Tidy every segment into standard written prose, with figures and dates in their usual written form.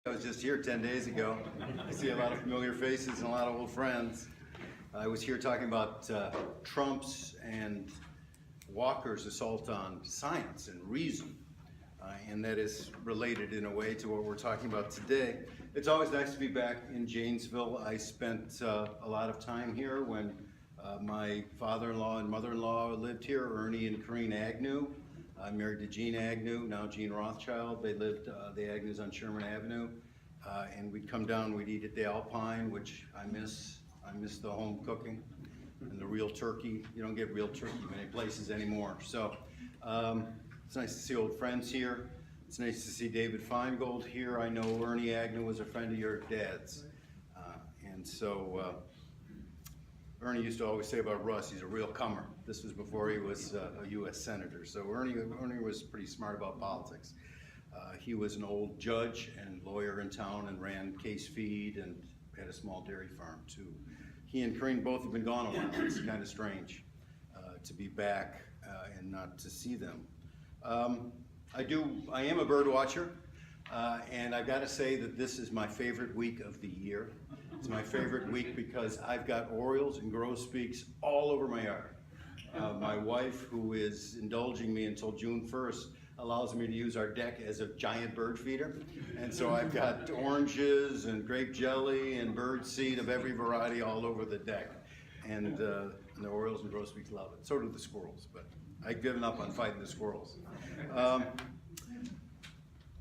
I was just here 10 days ago. I see a lot of familiar faces and a lot of old friends. I was here talking about Trump's and Walker's assault on science and reason, and that is related in a way to what we're talking about today. It's always nice to be back in Janesville. I spent a lot of time here when my father-in-law and mother-in-law lived here, Ernie and Corrine Agnew. I'm married to Gene Agnew, now Gene Rothschild. They lived, the Agnews, on Sherman Avenue. And we'd come down, we'd eat at the Alpine, which I miss. I miss the home cooking and the real turkey. You don't get real turkey many places anymore. So it's nice to see old friends here. It's nice to see David Feingold here. I know Ernie Agnew was a friend of your dad's. And so Ernie used to always say about Russ, he's a real comer. This was before he was a U.S. Senator. So Ernie was pretty smart about politics. He was an old judge and lawyer in town and ran Case Feed and had a small dairy farm too. He and Corrine both have been gone a while. It's kind of strange to be back and not to see them. I am a bird watcher, and I've got to say that this is my favorite week of the year. It's my favorite week because I've got orioles and grosbeaks all over my yard. My wife, who is indulging me until June 1st, allows me to use our deck as a giant bird feeder. And so I've got oranges and grape jelly and bird seed of every variety all over the deck. And the orioles and grosbeaks love it. So do the squirrels, but I've given up on fighting the squirrels.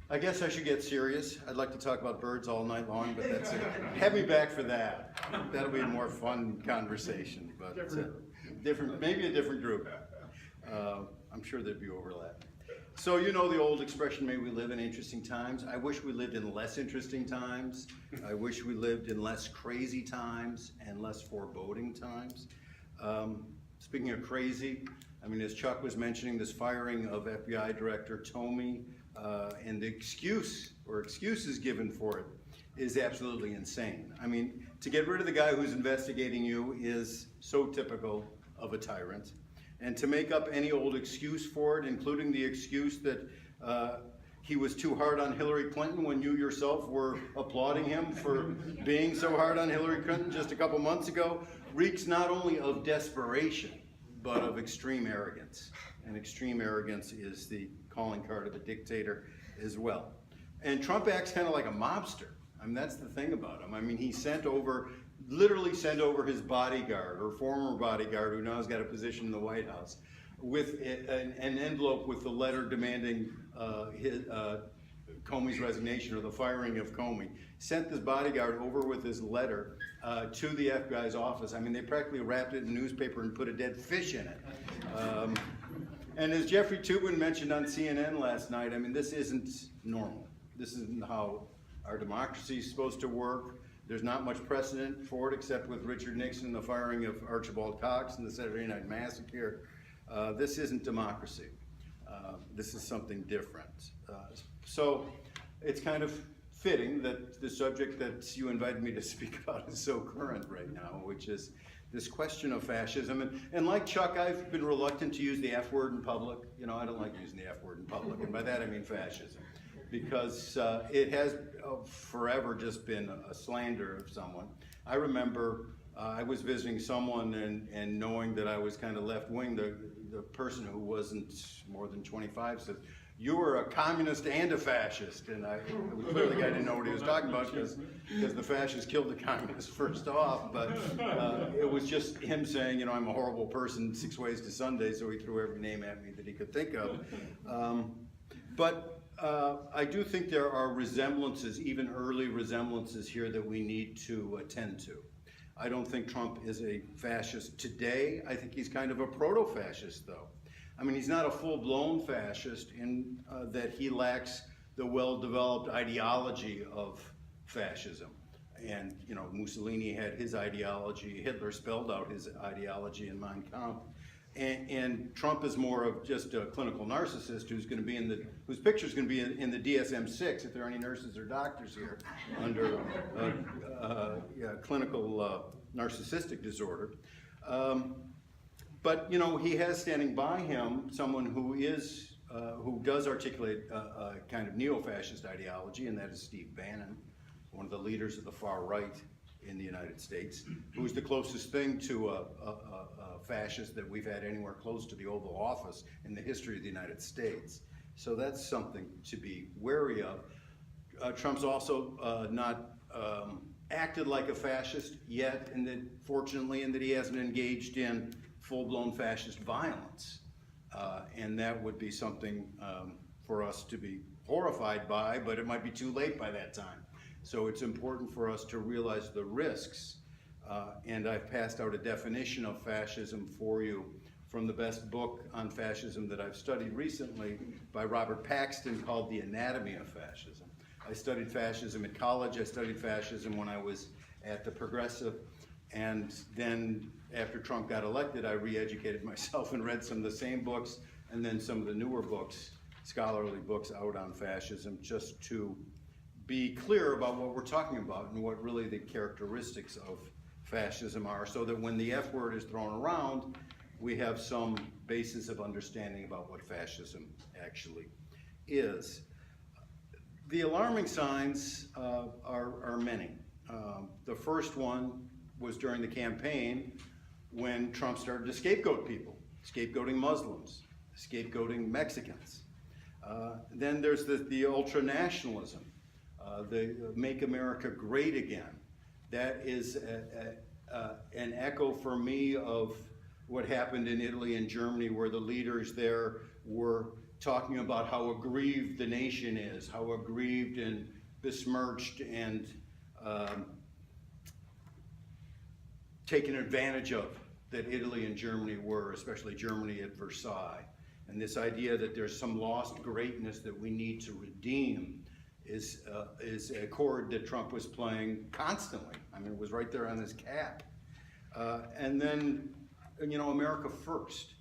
I guess I should get serious. I'd like to talk about birds all night long, but that's it. Have me back for that. That'll be a more fun conversation, but different, maybe a different group. I'm sure there'd be overlap. So you know the old expression, may we live in interesting times. I wish we lived in less interesting times. I wish we lived in less crazy times and less foreboding times. Speaking of crazy, I mean, as Chuck was mentioning, this firing of FBI Director Comey, and the excuse or excuses given for it is absolutely insane. I mean, to get rid of the guy who's investigating you is so typical of a tyrant. And to make up any old excuse for it, including the excuse that he was too hard on Hillary Clinton when you yourself were applauding him for being so hard on Hillary Clinton just a couple months ago, reeks not only of desperation, but of extreme arrogance. And extreme arrogance is the calling card of a dictator as well. And Trump acts kind of like a mobster. I mean, that's the thing about him. I mean, he literally sent over his bodyguard, or former bodyguard, who now has got a position in the White House, with an envelope with the letter demanding Comey's resignation, or the firing of Comey. Sent this bodyguard over with his letter to the FBI's office. I mean, they practically wrapped it in newspaper and put a dead fish in it. And as Jeffrey Toobin mentioned on CNN last night, I mean, this isn't normal. This isn't how our democracy is supposed to work. There's not much precedent for it except with Richard Nixon and the firing of Archibald Cox and the Saturday Night Massacre. This isn't democracy. This is something different. So it's kind of fitting that the subject that you invited me to speak about is so current right now, which is this question of fascism. And like Chuck, I've been reluctant to use the F word in public. You know, I don't like using the F word in public, and by that I mean fascism. Because it has forever just been a slander of someone. I remember I was visiting someone and knowing that I was kind of left-wing, the person who wasn't more than 25 said, "You were a communist and a fascist." And I clearly the guy didn't know what he was talking about because the fascists killed the communists first off, but it was just him saying, you know, I'm a horrible person 6 ways to Sunday, so he threw every name at me that he could think of. I do think there are resemblances, even early resemblances here that we need to attend to. I don't think Trump is a fascist today. I think he's kind of a proto-fascist though. I mean, he's not a full-blown fascist in that he lacks the well-developed ideology of fascism. And, you know, Mussolini had his ideology, Hitler spelled out his ideology in Mein Kampf. And Trump is more of just a clinical narcissist who's going to be whose picture is going to be in the DSM-6, if there are any nurses or doctors here, under clinical narcissistic disorder. But, you know, he has standing by him someone who is who does articulate a kind of neo-fascist ideology, and that is Steve Bannon, one of the leaders of the far right in the United States, who is the closest thing to a fascist that we've had anywhere close to the Oval Office in the history of the United States. So that's something to be wary of. Trump's also not acted like a fascist yet, and that fortunately, in that he hasn't engaged in full-blown fascist violence. And that would be something for us to be horrified by, but it might be too late by that time. So it's important for us to realize the risks. And I've passed out a definition of fascism for you from the best book on fascism that I've studied recently by Robert Paxton, called The Anatomy of Fascism. I studied fascism at college. I studied fascism when I was at the Progressive. And then after Trump got elected, I re-educated myself and read some of the same books, and then some of the newer books, scholarly books out on fascism, just to be clear about what we're talking about and what really the characteristics of fascism are, so that when the F word is thrown around, we have some basis of understanding about what fascism actually is. The alarming signs are many. The first one was during the campaign when Trump started to scapegoat people, scapegoating Muslims, scapegoating Mexicans. Then there's the ultra-nationalism, the Make America Great Again. That is an echo for me of what happened in Italy and Germany, where the leaders there were talking about how aggrieved the nation is, how aggrieved and besmirched and taken advantage of that Italy and Germany were, especially Germany at Versailles. And this idea that there's some lost greatness that we need to redeem is a chord that Trump was playing constantly. I mean, it was right there on his cap. And then, you know, America First.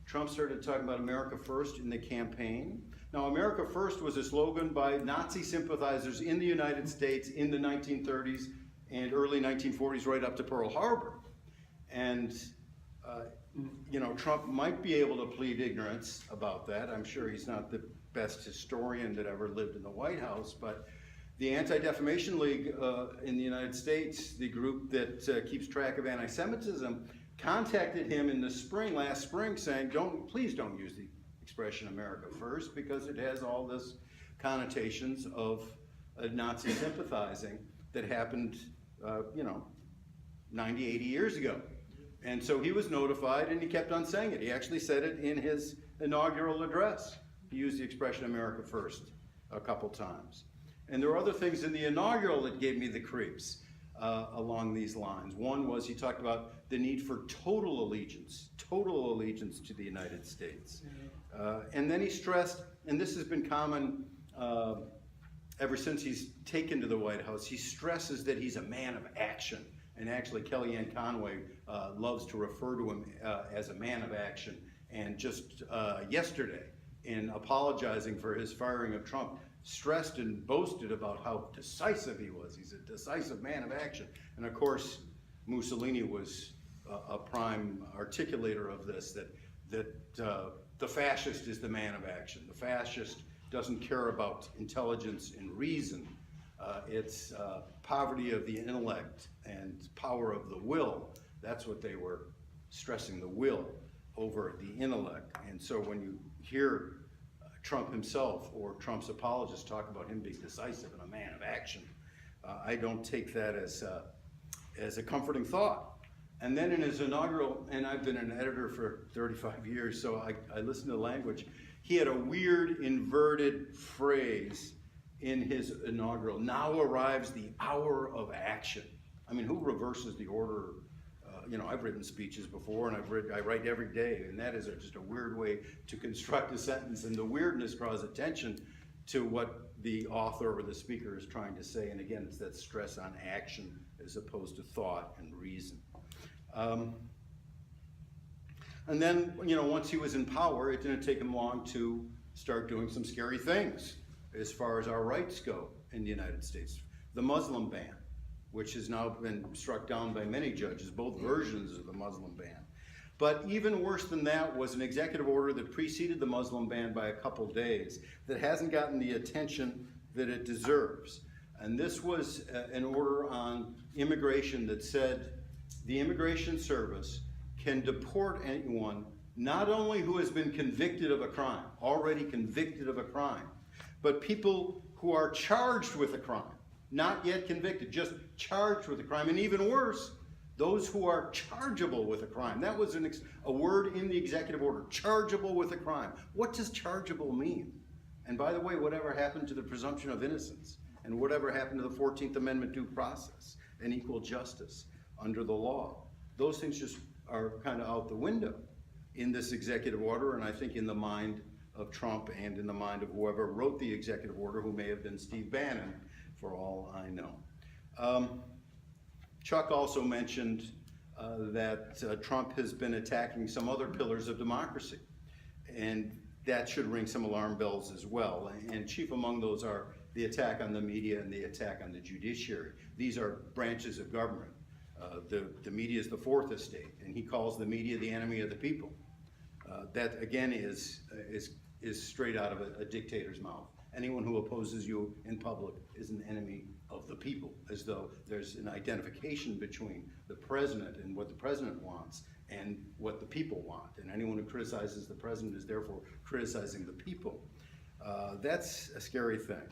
Trump started talking about America First in the campaign. Now, America First was a slogan by Nazi sympathizers in the United States in the 1930s and early 1940s, right up to Pearl Harbor. And, you know, Trump might be able to plead ignorance about that. I'm sure he's not the best historian that ever lived in the White House, but the Anti-Defamation League in the United States, the group that keeps track of anti-Semitism, contacted him in the spring, last spring, saying, please don't use the expression America First, because it has all this connotations of Nazi sympathizing that happened, you know, 90, 80 years ago. And so he was notified, and he kept on saying it. He actually said it in his inaugural address. He used the expression America First a couple times. And there were other things in the inaugural that gave me the creeps along these lines. One was he talked about the need for total allegiance to the United States. And then he stressed, and this has been common ever since he's taken to the White House, he stresses that he's a man of action. And actually, Kellyanne Conway loves to refer to him as a man of action. And just yesterday, in apologizing for his firing of Trump, stressed and boasted about how decisive he was. He's a decisive man of action. And of course, Mussolini was a prime articulator of this, that the fascist is the man of action. The fascist doesn't care about intelligence and reason. It's poverty of the intellect and power of the will. That's what they were stressing, the will over the intellect. And so when you hear Trump himself or Trump's apologists talk about him being decisive and a man of action, I don't take that as a comforting thought. And then in his inaugural, and I've been an editor for 35 years, so I listen to the language, he had a weird inverted phrase in his inaugural: now arrives the hour of action. I mean, who reverses the order? You know, I've written speeches before, and I write every day, and that is just a weird way to construct a sentence, and the weirdness draws attention to what the author or the speaker is trying to say, and again, it's that stress on action as opposed to thought and reason. And then, you know, once he was in power, it didn't take him long to start doing some scary things as far as our rights go in the United States. The Muslim ban, which has now been struck down by many judges, both versions of the Muslim ban. But even worse than that was an executive order that preceded the Muslim ban by a couple days that hasn't gotten the attention that it deserves. And this was an order on immigration that said the Immigration Service can deport anyone not only who has been convicted of a crime, already convicted of a crime, but people who are charged with a crime, not yet convicted, just charged with a crime, and even worse, those who are chargeable with a crime. That was a word in the executive order, chargeable with a crime. What does chargeable mean? And by the way, whatever happened to the presumption of innocence? And whatever happened to the 14th Amendment due process and equal justice under the law? Those things just are kind of out the window in this executive order, and I think in the mind of Trump and in the mind of whoever wrote the executive order, who may have been Steve Bannon, for all I know. Chuck also mentioned that Trump has been attacking some other pillars of democracy, and that should ring some alarm bells as well. And chief among those are the attack on the media and the attack on the judiciary. These are branches of government. The media is the fourth estate, and he calls the media the enemy of the people. That again is straight out of a dictator's mouth. Anyone who opposes you in public is an enemy of the people, as though there's an identification between the president and what the president wants and what the people want. And anyone who criticizes the president is therefore criticizing the people. That's a scary thing.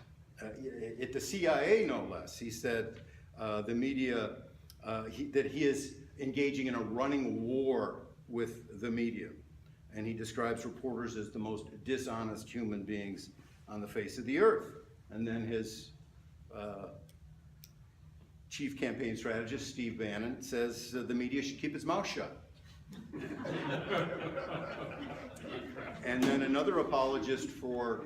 At the CIA, no less, he said the media, that he is engaging in a running war with the media. And he describes reporters as the most dishonest human beings on the face of the earth. And then his chief campaign strategist, Steve Bannon, says the media should keep its mouth shut. And then another apologist for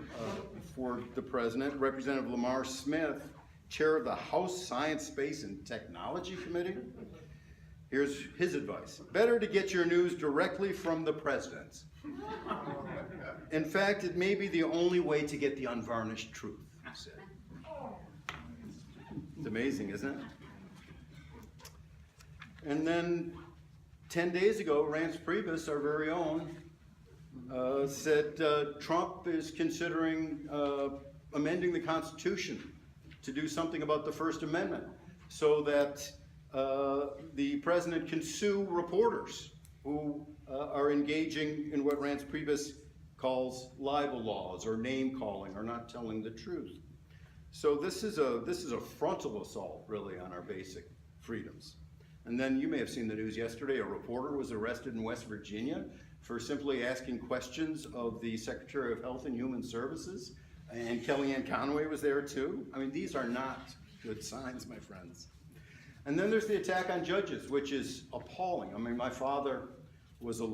the president, Representative Lamar Smith, chair of the House Science, Space, and Technology Committee. Here's his advice. Better to get your news directly from the president. In fact, it may be the only way to get the unvarnished truth, he said. It's amazing, isn't it? And then 10 days ago, Reince Priebus, our very own, said Trump is considering amending the Constitution to do something about the First Amendment so that the president can sue reporters who are engaging in what Reince Priebus calls libel laws or name calling or not telling the truth. So this is a frontal assault really on our basic freedoms. And then you may have seen the news yesterday, a reporter was arrested in West Virginia for simply asking questions of the Secretary of Health and Human Services, and Kellyanne Conway was there too. I mean, these are not good signs, my friends. And then there's the attack on judges, which is appalling. I mean, my father was a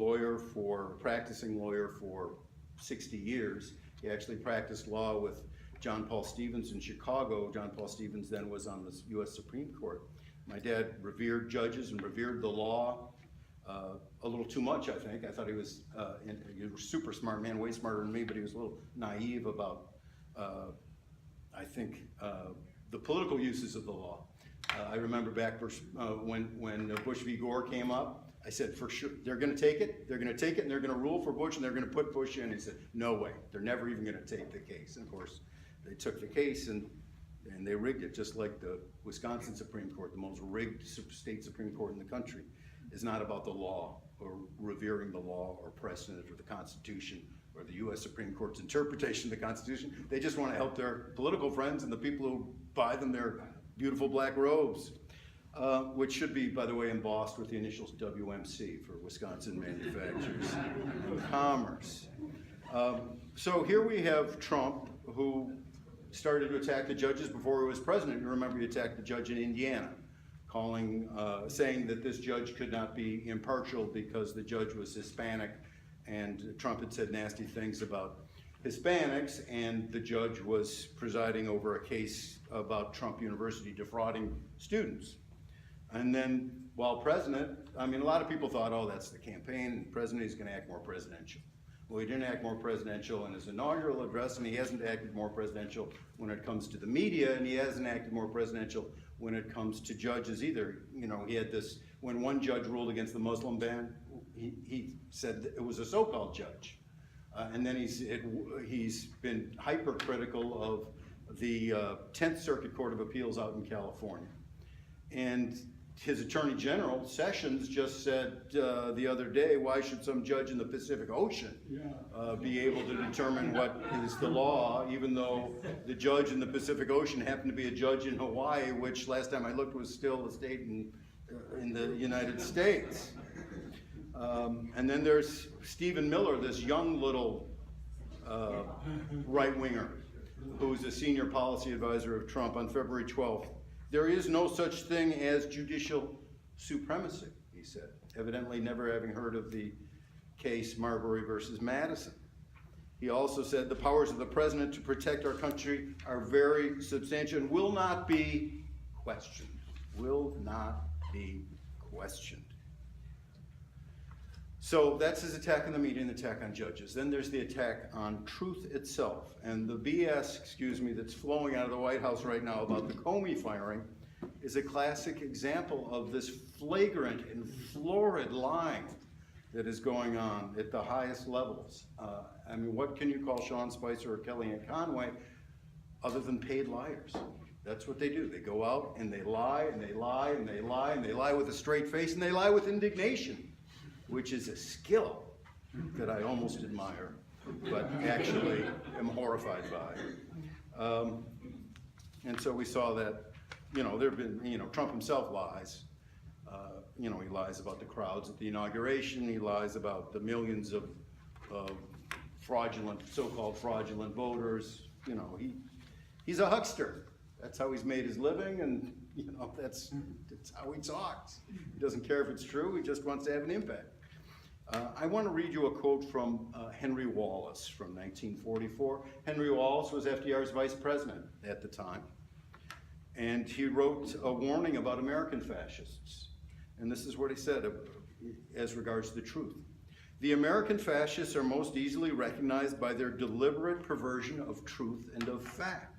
practicing lawyer for 60 years. He actually practiced law with John Paul Stevens in Chicago. John Paul Stevens then was on the U.S. Supreme Court. My dad revered judges and revered the law a little too much, I think. I thought he was a super smart man, way smarter than me, but he was a little naive about, I think, the political uses of the law. I remember back when Bush v. Gore came up, I said, for sure, they're going to take it, and they're going to rule for Bush, and they're going to put Bush in. He said, no way, they're never even going to take the case. And of course, they took the case, and they rigged it, just like the Wisconsin Supreme Court, the most rigged state Supreme Court in the country, is not about the law or revering the law or precedent or the Constitution or the U.S. Supreme Court's interpretation of the Constitution. They just want to help their political friends and the people who buy them their beautiful black robes, which should be, by the way, embossed with the initials WMC for Wisconsin Manufacturers and Commerce. So here we have Trump, who started to attack the judges before he was president. You remember he attacked the judge in Indiana, saying that this judge could not be impartial because the judge was Hispanic, and Trump had said nasty things about Hispanics, and the judge was presiding over a case about Trump University defrauding students. And then while president, I mean, a lot of people thought, oh, that's the campaign, the president is going to act more presidential. Well, he didn't act more presidential in his inaugural address, and he hasn't acted more presidential when it comes to the media, and he hasn't acted more presidential when it comes to judges either. You know, he had this, when one judge ruled against the Muslim ban, he said that it was a so-called judge. And then he's been hypercritical of the 10th Circuit Court of Appeals out in California. And his Attorney General, Sessions, just said the other day, why should some judge in the Pacific Ocean be able to determine what is the law, even though the judge in the Pacific Ocean happened to be a judge in Hawaii, which last time I looked was still a state in the United States. And then there's Stephen Miller, this young little right-winger, who's a senior policy advisor of Trump. On February 12th, there is no such thing as judicial supremacy, he said, evidently never having heard of the case Marbury versus Madison. He also said the powers of the president to protect our country are very substantial and will not be questioned. Will not be questioned. So that's his attack on the media and the attack on judges. Then there's the attack on truth itself. And the BS, that's flowing out of the White House right now about the Comey firing is a classic example of this flagrant and florid lying that is going on at the highest levels. I mean, what can you call Sean Spicer or Kellyanne Conway other than paid liars? That's what they do. They go out and they lie and they lie and they lie and they lie with a straight face and they lie with indignation, which is a skill that I almost admire, but actually am horrified by. And so we saw that, there have been, Trump himself lies. He lies about the crowds at the inauguration. He lies about the millions of fraudulent, so-called fraudulent voters. He's a huckster. That's how he's made his living, and that's how he talks. He doesn't care if it's true. He just wants to have an impact. I want to read you a quote from Henry Wallace from 1944. Henry Wallace was FDR's vice president at the time, and he wrote a warning about American fascists. And this is what he said as regards to the truth. The American fascists are most easily recognized by their deliberate perversion of truth and of fact.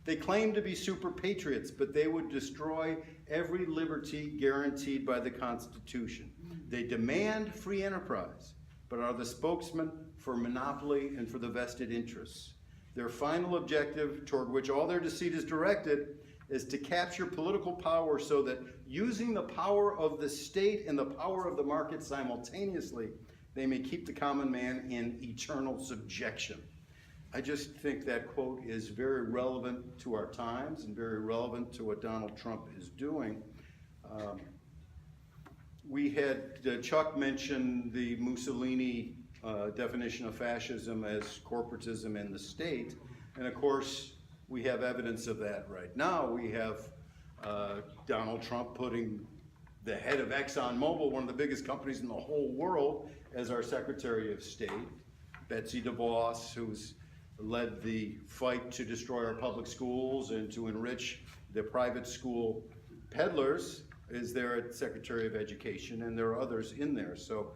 They claim to be super patriots, but they would destroy every liberty guaranteed by the Constitution. They demand free enterprise, but are the spokesman for monopoly and for the vested interests. Their final objective, toward which all their deceit is directed, is to capture political power so that using the power of the state and the power of the market simultaneously, they may keep the common man in eternal subjection. I just think that quote is very relevant to our times and very relevant to what Donald Trump is doing. We had Chuck mention the Mussolini definition of fascism as corporatism in the state, and of course we have evidence of that right now. We have Donald Trump putting the head of ExxonMobil, one of the biggest companies in the whole world, as our Secretary of State. Betsy DeVos, who's led the fight to destroy our public schools and to enrich the private school peddlers, is there at Secretary of Education, and there are others in there. So,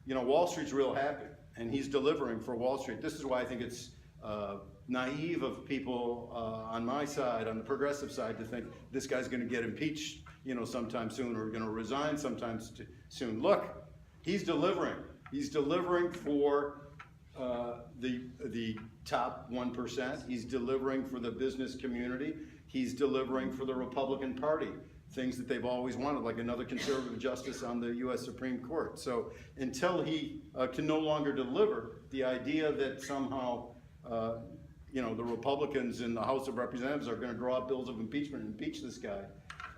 Wall Street's real happy, and he's delivering for Wall Street. This is why I think it's naive of people on my side, on the progressive side, to think this guy's going to get impeached, sometime soon, or going to resign sometime soon. Look, he's delivering. He's delivering for the top 1%. He's delivering for the business community. He's delivering for the Republican Party, things that they've always wanted, like another conservative justice on the U.S. Supreme Court. So until he can no longer deliver, the idea that somehow the Republicans in the House of Representatives are going to draw up bills of impeachment and impeach this guy,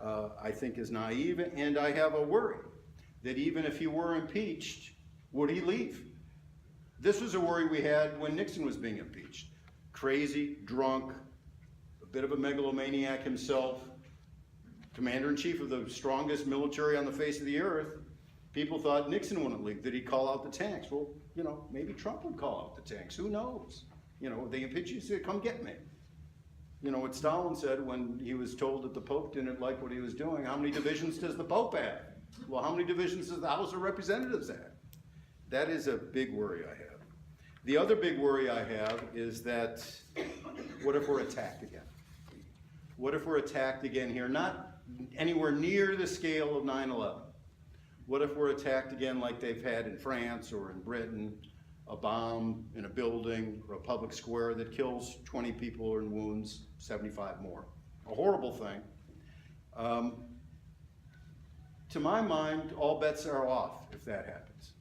I think is naive. And I have a worry that even if he were impeached, would he leave? This was a worry we had when Nixon was being impeached. Crazy, drunk, a bit of a megalomaniac himself, commander-in-chief of the strongest military on the face of the earth. People thought Nixon wouldn't leave, that he'd call out the tanks. Well, maybe Trump would call out the tanks. Who knows? They impeach you, say, come get me. What Stalin said when he was told that the Pope didn't like what he was doing, how many divisions does the Pope have? Well, how many divisions does the House of Representatives have? That is a big worry I have. The other big worry I have is that, what if we're attacked again? What if we're attacked again here? Not anywhere near the scale of 9/11, What if we're attacked again like they've had in France or in Britain, a bomb in a building or a public square that kills 20 people and wounds 75 more? A horrible thing. To my mind, all bets are off if that happens.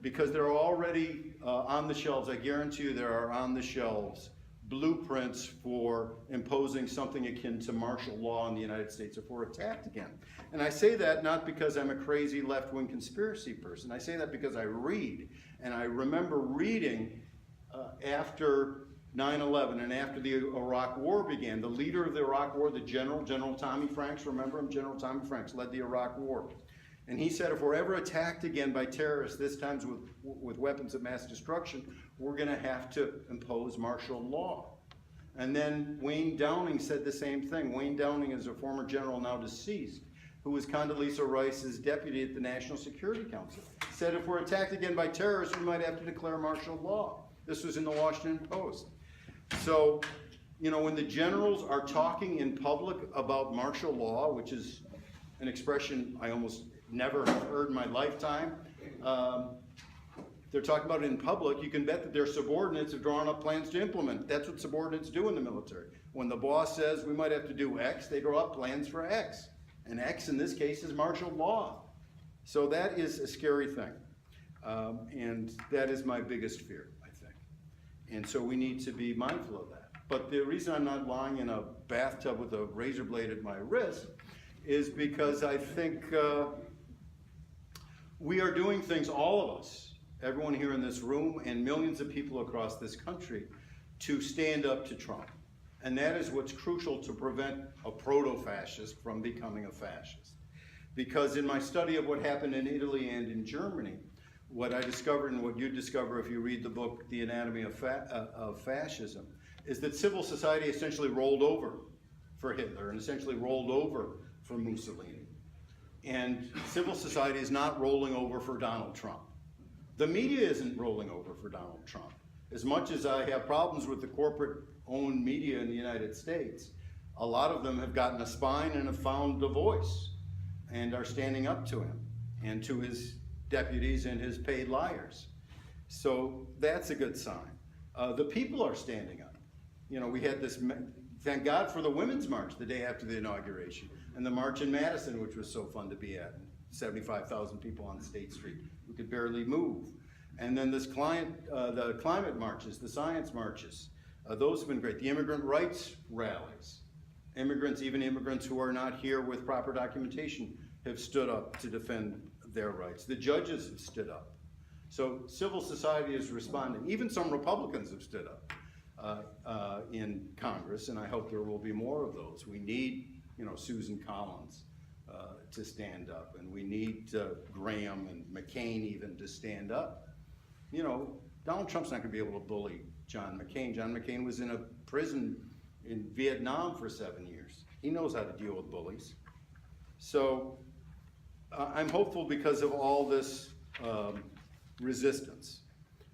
Because there are already on the shelves, I guarantee you there are on the shelves blueprints for imposing something akin to martial law in the United States if we're attacked again. And I say that not because I'm a crazy left-wing conspiracy person. I say that because I read, and I remember reading after 9/11 and after the Iraq War began, the leader of the Iraq War, the General Tommy Franks, remember him? General Tommy Franks led the Iraq War. And he said, if we're ever attacked again by terrorists, this time with weapons of mass destruction, we're gonna have to impose martial law. And then Wayne Downing said the same thing. Wayne Downing is a former general now deceased, who was Condoleezza Rice's deputy at the National Security Council. Said if we're attacked again by terrorists, we might have to declare martial law. This was in the Washington Post. So, you know, when the generals are talking in public about martial law, which is an expression I almost never have heard in my lifetime, they're talking about it in public, you can bet that their subordinates have drawn up plans to implement. That's what subordinates do in the military. When the boss says we might have to do X, they draw up plans for X. And X in this case is martial law. So that is a scary thing. And that is my biggest fear, I think. And so we need to be mindful of that. But the reason I'm not lying in a bathtub with a razor blade at my wrist is because I think we are doing things, all of us, everyone here in this room and millions of people across this country, to stand up to Trump. And that is what's crucial to prevent a proto-fascist from becoming a fascist. Because in my study of what happened in Italy and in Germany, what I discovered and what you discover if you read the book, The Anatomy of Fascism, is that civil society essentially rolled over for Hitler and essentially rolled over for Mussolini. And civil society is not rolling over for Donald Trump. The media isn't rolling over for Donald Trump. As much as I have problems with the corporate-owned media in the United States, a lot of them have gotten a spine and have found a voice and are standing up to him and to his deputies and his paid liars. So that's a good sign. The people are standing up. You know, we had this, thank God for the Women's March the day after the inauguration, and the march in Madison, which was so fun to be at. 75,000 people on State Street who could barely move. And then this the climate marches, the science marches, those have been great. The immigrant rights rallies. Immigrants, even immigrants who are not here with proper documentation, have stood up to defend their rights. The judges have stood up. So civil society is responding. Even some Republicans have stood up in Congress, and I hope there will be more of those. We need, you know, Susan Collins to stand up, and we need Graham and McCain even to stand up. You know, Donald Trump's not gonna be able to bully John McCain. John McCain was in a prison in Vietnam for 7 years. He knows how to deal with bullies. So I'm hopeful because of all this resistance.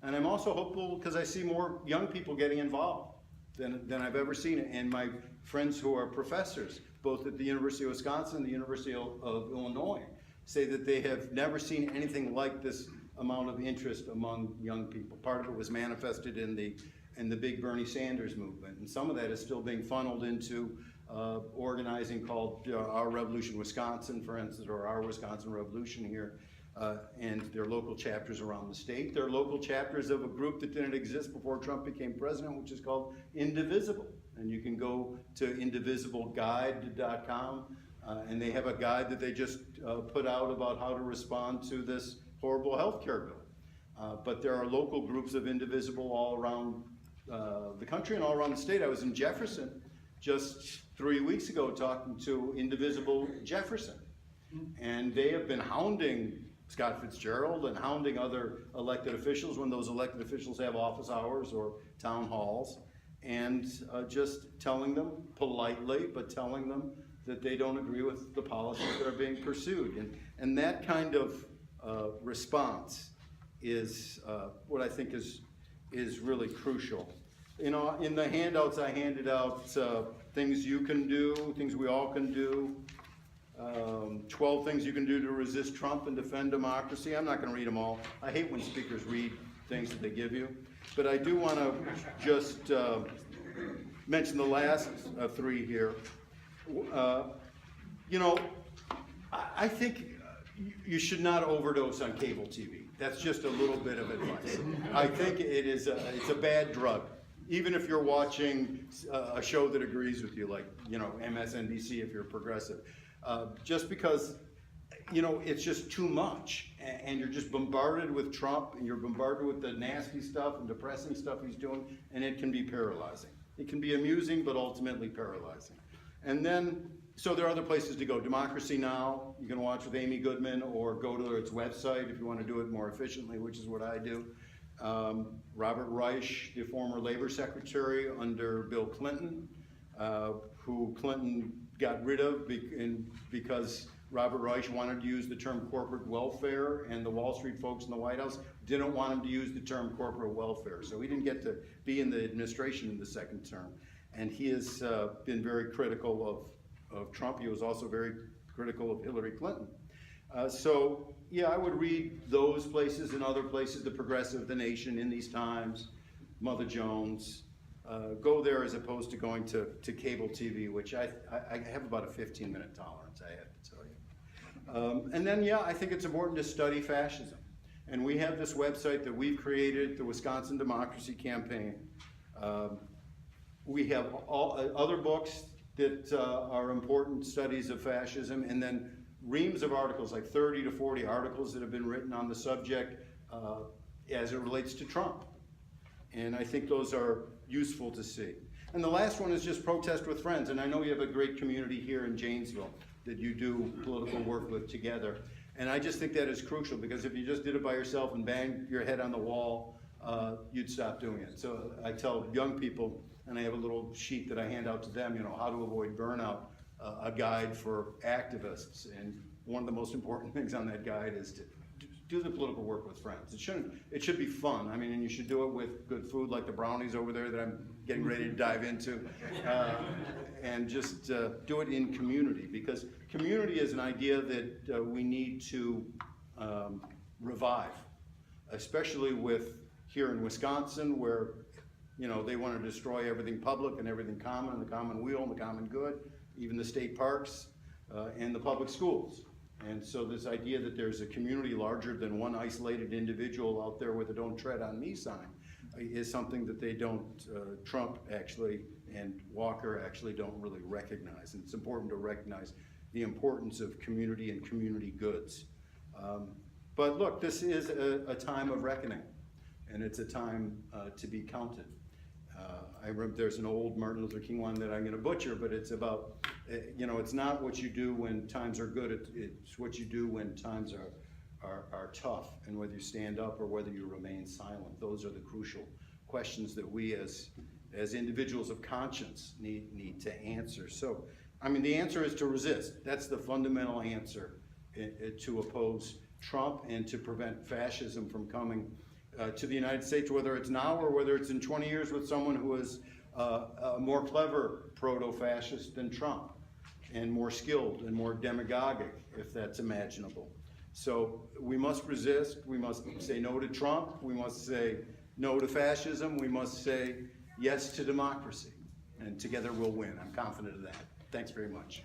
And I'm also hopeful because I see more young people getting involved than I've ever seen. And my friends who are professors, both at the University of Wisconsin and the University of Illinois, say that they have never seen anything like this amount of interest among young people. Part of it was manifested in the big Bernie Sanders movement, and some of that is still being funneled into organizing called Our Revolution Wisconsin, for instance, or Our Wisconsin Revolution here, and their local chapters around the state. They're local chapters of a group that didn't exist before Trump became president, which is called Indivisible. And you can go to indivisibleguide.com, and they have a guide that they just put out about how to respond to this horrible health care bill. But there are local groups of Indivisible all around the country and all around the state. I was in Jefferson just 3 weeks ago talking to Indivisible Jefferson. And they have been hounding Scott Fitzgerald and hounding other elected officials when those elected officials have office hours or town halls, and just telling them politely, but telling them that they don't agree with the policies that are being pursued. And that kind of response is what I think is really crucial. You know, in the handouts I handed out things you can do, things we all can do. 12 things you can do to resist Trump and defend democracy. I'm not going to read them all. I hate when speakers read things that they give you. But I do want to just mention the last three here. You know, I think you should not overdose on cable TV. That's just a little bit of advice. I think it's a bad drug. Even if you're watching a show that agrees with you, like, you know, MSNBC if you're progressive. Just because, you know, it's just too much, and you're just bombarded with Trump, and you're bombarded with the nasty stuff and depressing stuff he's doing, and it can be paralyzing. It can be amusing, but ultimately paralyzing. And then, so there are other places to go. Democracy Now! You can watch with Amy Goodman, or go to its website if you want to do it more efficiently, which is what I do. Robert Reich, the former labor secretary under Bill Clinton, who Clinton got rid of because Robert Reich wanted to use the term corporate welfare, and the Wall Street folks in the White House didn't want him to use the term corporate welfare. So he didn't get to be in the administration in the second term. And he has been very critical of Trump. He was also very critical of Hillary Clinton. So yeah, I would read those places and other places, The Progressive, The Nation, In These Times, Mother Jones. Go there as opposed to going to cable TV, which I have about a 15-minute tolerance, I have to tell you. And then, yeah, I think it's important to study fascism. And we have this website that we've created, the Wisconsin Democracy Campaign. We have all other books that are important studies of fascism, and then reams of articles, like 30 to 40 articles that have been written on the subject as it relates to Trump. And I think those are useful to see. And the last one is just protest with friends. And I know you have a great community here in Janesville that you do political work with together. And I just think that is crucial, because if you just did it by yourself and banged your head on the wall, you'd stop doing it. So I tell young people, and I have a little sheet that I hand out to them, you know, how to avoid burnout, a guide for activists. And one of the most important things on that guide is to do the political work with friends. It should be fun. I mean, and you should do it with good food like the brownies over there that I'm getting ready to dive into. And just do it in community, because community is an idea that we need to revive, especially with here in Wisconsin, where, you know, they want to destroy everything public and everything common, and the commonweal and the common good, even the state parks and the public schools. And so this idea that there's a community larger than one isolated individual out there with a "Don't Tread on Me" sign is something that they don't, Trump actually and Walker actually don't really recognize. And it's important to recognize the importance of community and community goods. But look, this is a time of reckoning, and it's a time to be counted. I remember there's an old Martin Luther King one that I'm going to butcher, but it's about, you know, it's not what you do when times are good, it's what you do when times are tough, and whether you stand up or whether you remain silent. Those are the crucial questions that we as individuals of conscience need to answer. So, I mean, the answer is to resist. That's the fundamental answer, to oppose Trump and to prevent fascism from coming to the United States, whether it's now or whether it's in 20 years with someone who is a more clever proto-fascist than Trump, and more skilled and more demagogic, if that's imaginable. So we must resist. We must say no to Trump. We must say no to fascism. We must say yes to democracy. And together we'll win. I'm confident of that. Thanks very much.